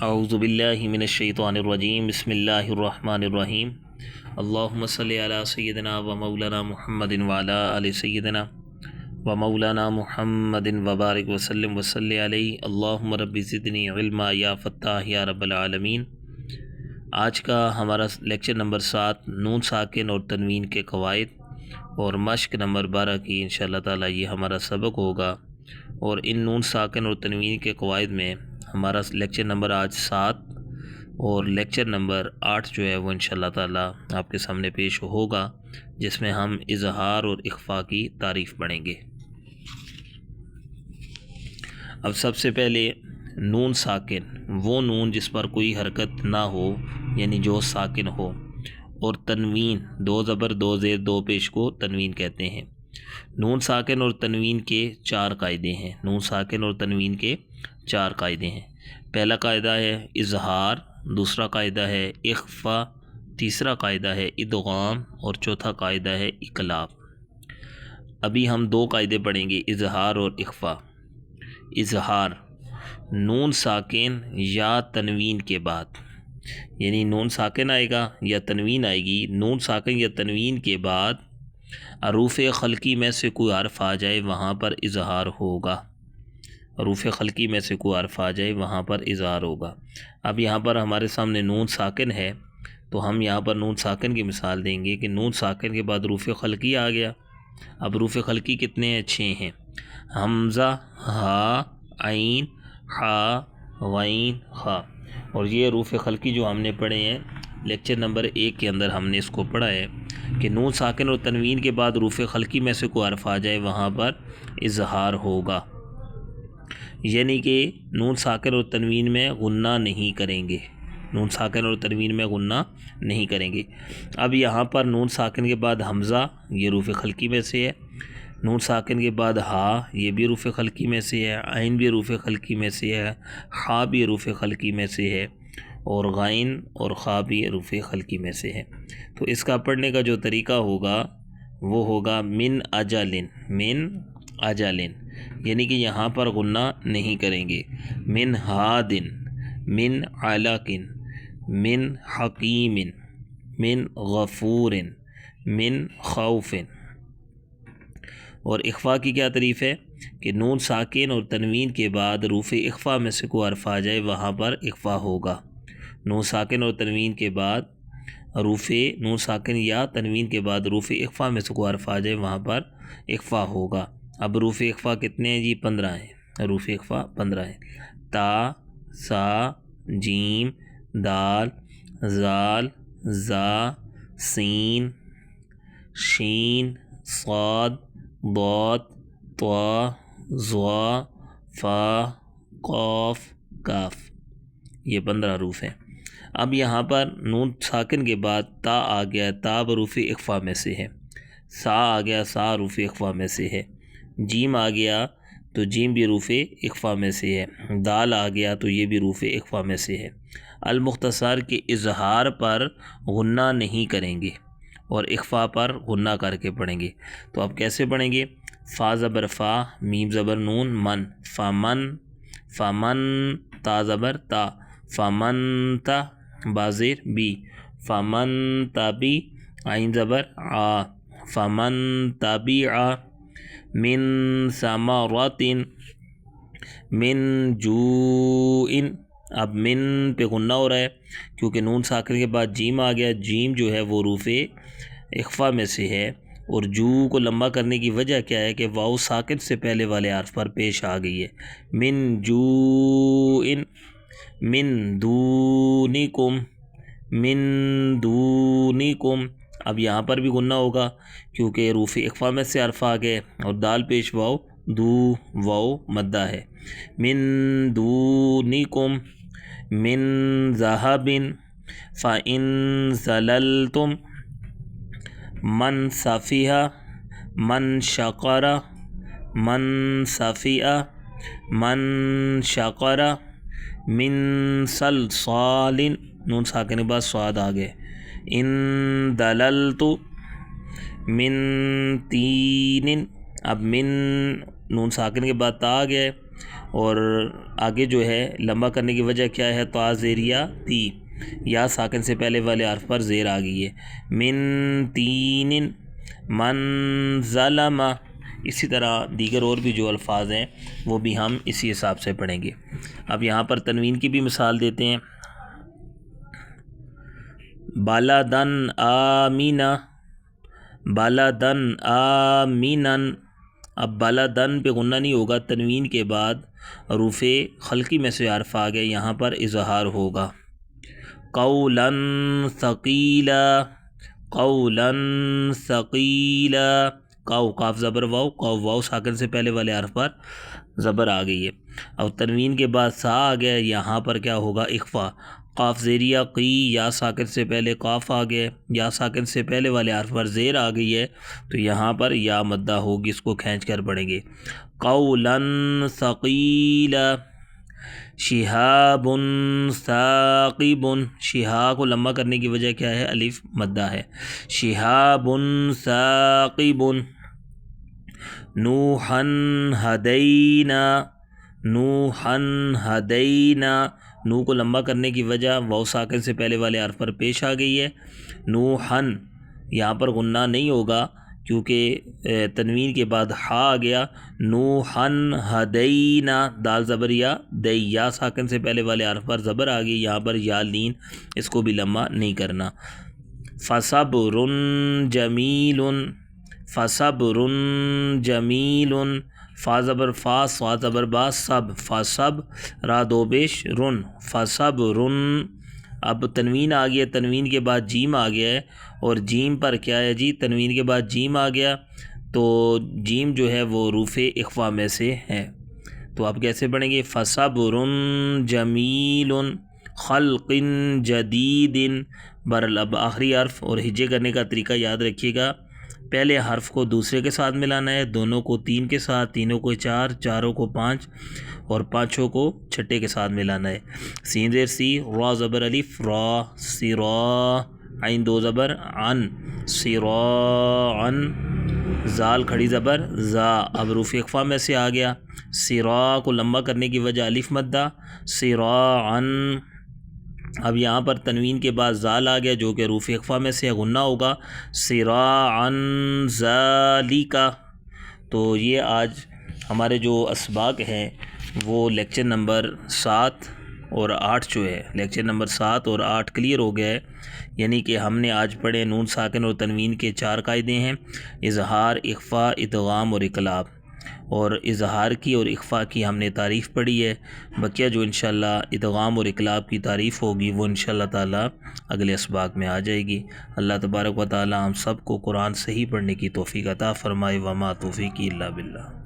اعوذ باللہ من الشیطان الرجیم بسم اللہ الرحمن الرحیم اللہم صلی علی سیدنا و مولانا محمد وعلی آل سیدنا و مولانا محمد وبارک وسلم وصلی علیہ اللہم رب زدنی علما یا فتاح یا رب العالمین۔ آج کا ہمارا لیکچر نمبر 7 نون ساکن اور تنوین کے قواعد اور مشق نمبر 12 کی انشاءاللہ تعالی یہ ہمارا سبق ہوگا، اور ان نون ساکن اور تنوین کے قواعد میں ہمارا لیکچر نمبر آج 7 اور لیکچر نمبر 8 جو ہے وہ انشاءاللہ تعالی آپ کے سامنے پیش ہوگا، جس میں ہم اظہار اور اخفاء کی تعریف پڑھیں گے۔ اب سب سے پہلے نون ساکن، وہ نون جس پر کوئی حرکت نہ ہو یعنی جو ساکن ہو، اور تنوین، دو زبر دو زیر دو پیش کو تنوین کہتے ہیں۔ نون ساکن اور تنوین کے 4 قاعدے ہیں۔ نون ساکن اور تنوین کے 4 قاعدے ہیں۔ پہلا قاعدہ ہے اظہار، دوسرا قاعدہ ہے اخفاء، تیسرا قاعدہ ہے ادغام، اور چوتھا قاعدہ ہے اقلاب۔ ابھی ہم 2 قاعدے پڑھیں گے، اظہار اور اخفاء۔ اظہار، نون ساکن یا تنوین کے بعد، یعنی نون ساکن آئے گا یا تنوین آئے گی، نون ساکن یا تنوین کے بعد حروف خلقی میں سے کوئی حرف آ جائے وہاں پر اظہار ہوگا۔ حروف خلقی میں سے کوئی حرف آ جائے وہاں پر اظہار ہوگا۔ اب یہاں پر ہمارے سامنے نون ساکن ہے، تو ہم یہاں پر نون ساکن کی مثال دیں گے کہ نون ساکن کے بعد حروف خلقی آ گیا۔ اب حروف خلقی کتنے ہیں؟ 6 ہیں۔ حمزہ، ہا، عین، حا، غین، خا۔ اور یہ حروف خلقی جو ہم نے پڑھے ہیں لیکچر نمبر 1 کے اندر ہم نے اس کو پڑھا ہے کہ نون ساکن اور تنوین کے بعد حروف خلقی میں سے کوئی حرف آ جائے وہاں پر اظہار ہوگا، یعنی کہ نون ساکن اور تنوین میں غنہ نہیں کریں گے، نون ساکن اور تنوین میں غنہ نہیں کریں گے۔ اب یہاں پر نون ساکن کے بعد حمزہ، یہ حروف خلقی میں سے ہے، نون ساکن کے بعد ہا، یہ بھی حروف خلقی میں سے ہے، عین بھی حروف خلقی میں سے ہے، حا بھی حروف خلقی میں سے ہے، اور غین اور خا بھی حروف خلقی میں سے ہے۔ تو اس کا پڑھنے کا جو طریقہ ہوگا وہ ہوگا من اجلن، من اجلن، یعنی کہ یہاں پر غنہ نہیں کریں گے۔ من ہادن، من علاقن، من حکیم، من غفور، من خوف۔ اور اخفاء کی کیا تعریف ہے کہ نون ساکن اور تنوین کے بعد حروف اخفاء میں سے کوئی حرف آ جائے وہاں پر اخفاء ہوگا۔ نون ساکن اور تنوین کے بعد حروف نون ساکن یا تنوین کے بعد حروف اخفاء میں سے کوئی حرف آ جائے وہاں پر اخفاء ہوگا۔ اب حروف اخفاء کتنے ہیں جی؟ 15 ہیں۔ حروف اخفاء 15 ہیں۔ تا، سا، جیم، دال، زال، زا، سین، شین، صاد، ضاد، طا، ظا، فا، قاف، کاف۔ یہ 15 حروف ہیں۔ اب یہاں پر نون ساکن کے بعد تا آ گیا، تا حروف اخفاء میں سے ہے۔ سا آ گیا، سا حروف اخفاء میں سے ہے۔ جیم آ گیا تو جیم بھی حروف اخفاء میں سے ہے۔ دال آ گیا تو یہ بھی حروف اخفاء میں سے ہے۔ المختصر کے اظہار پر غنہ نہیں کریں گے اور اخفاء پر غنہ کر کے پڑھیں گے۔ تو اب کیسے پڑھیں گے؟ فا زبر فا، میم زبر نون، من، فمن، فمن، تا زبر تا، فمن تا، بازیر بی، فمن تبی، عین زبر آ، فمن تبیع، من ثمرات، من جوع۔ اب من پہ غنہ ہو رہا ہے کیونکہ نون ساکن کے بعد جیم آ گیا، جیم جو ہے وہ حروف اخفاء میں سے ہے، اور جو کو لمبا کرنے کی وجہ کیا ہے کہ واؤ ساکن سے پہلے والے حرف پر پیش آ گئی ہے۔ من جوع، من دونکم، من دونکم۔ اب یہاں پر بھی غنہ ہوگا کیونکہ حروف اخفاء میں سے حرف آ گئے اور دال پیش واؤ، دو واؤ مدہ ہے۔ من دونکم، من ذہب، فإن زللتم، من صفیہ، من شقر، من صفیہ، من شقر، من صلصال، نون ساکن کے بعد صاد آ گئے۔ ان دللت، من تین۔ اب من نون ساکن کے بعد تا آ گیا ہے اور آگے جو ہے لمبا کرنے کی وجہ کیا ہے؟ تا زیریہ تی، یا ساکن سے پہلے والے حرف پر زیر آ گئی ہے۔ من تین، من ظلم، اسی طرح دیگر اور بھی جو الفاظ ہیں وہ بھی ہم اسی حساب سے پڑھیں گے۔ اب یہاں پر تنوین کی بھی مثال دیتے ہیں۔ بلدن آمینہ، بلدن آمینن، اب بلدن پہ غنہ نہیں ہوگا، تنوین کے بعد حروف خلقی میں سے حرف آ گئے، یہاں پر اظہار ہوگا۔ قولا ثقیلا، قولا ثقیلا، قاف قاف زبر واو، قاف واو ساکن سے پہلے والے حرف پر زبر آ گئی ہے۔ اب تنوین کے بعد سا آ گیا، یہاں پر کیا ہوگا؟ اخفا۔ قاف زیریہ قی، یا ساکن سے پہلے قاف آ گئے، یا ساکن سے پہلے والے حرف پر زیر آ گئی ہے، تو یہاں پر یا مدہ ہوگی، اس کو کھینچ کر پڑھیں گے۔ قولا ثقیلا، شہاب ثاقب، شہا کو لمبا کرنے کی وجہ کیا ہے؟ الف مدہ ہے۔ شہاب ثاقب، نوحا ہدینا، نوحا ہدینا، نو کو لمبا کرنے کی وجہ واو ساکن سے پہلے والے حرف پر پیش آ گئی ہے۔ نوحا، یہاں پر غنہ نہیں ہوگا کیونکہ تنوین کے بعد ہا آ گیا۔ نوحا ہدینا، دال زبر یا دئی، یا ساکن سے پہلے والے حرف پر زبر آ گئی، یہاں پر یا لین، اس کو بھی لمبا نہیں کرنا۔ فصبر جمیل، فصبر جمیل، فا زبر فا، صاد زبر با، سب، فصب را دو پیش رن، فصبر۔ اب تنوین آ گیا، تنوین کے بعد جیم آ گیا ہے، اور جیم پر کیا ہے جی؟ تنوین کے بعد جیم آ گیا، تو جیم جو ہے وہ حروف اخفا میں سے ہے، تو آپ کیسے پڑھیں گے؟ فصبر جمیل، خلق جدید، بہرحال اب آخری حرف اور ہجے کرنے کا طریقہ یاد رکھیے گا۔ پہلے حرف کو دوسرے کے ساتھ ملانا ہے، دونوں کو تین کے ساتھ، تینوں کو چار، چاروں کو پانچ، اور پانچوں کو چھٹے کے ساتھ ملانا ہے۔ سین زیر سی، را زبر الف را، سرا، عین دو زبر عن، سراعا، زال کھڑی زبر زا، اب حروف اخفا میں سے آ گیا۔ سرا کو لمبا کرنے کی وجہ الف مدہ، سراعا، اب یہاں پر تنوین کے بعد زال آ گیا جو کہ حروف اخفا میں سے غنہ ہوگا، سراعا ذالکا۔ تو یہ آج ہمارے جو اسباق ہیں وہ لیکچر نمبر 7 اور 8 جو ہے، لیکچر نمبر 7 اور 8 کلیئر ہو گیا ہے، یعنی کہ ہم نے آج پڑھے نون ساکن اور تنوین کے 4 قاعدے ہیں، اظہار، اخفا، ادغام اور اقلاب، اور اظہار کی اور اخفا کی ہم نے تعریف پڑھی ہے۔ بقیہ جو انشاءاللہ ادغام اور اقلاب کی تعریف ہوگی وہ انشاءاللہ تعالی اگلے اسباق میں آ جائے گی۔ اللہ تبارک و تعالی ہم سب کو قرآن صحیح پڑھنے کی توفیق عطا فرمائے، وما توفیقی الا باللہ۔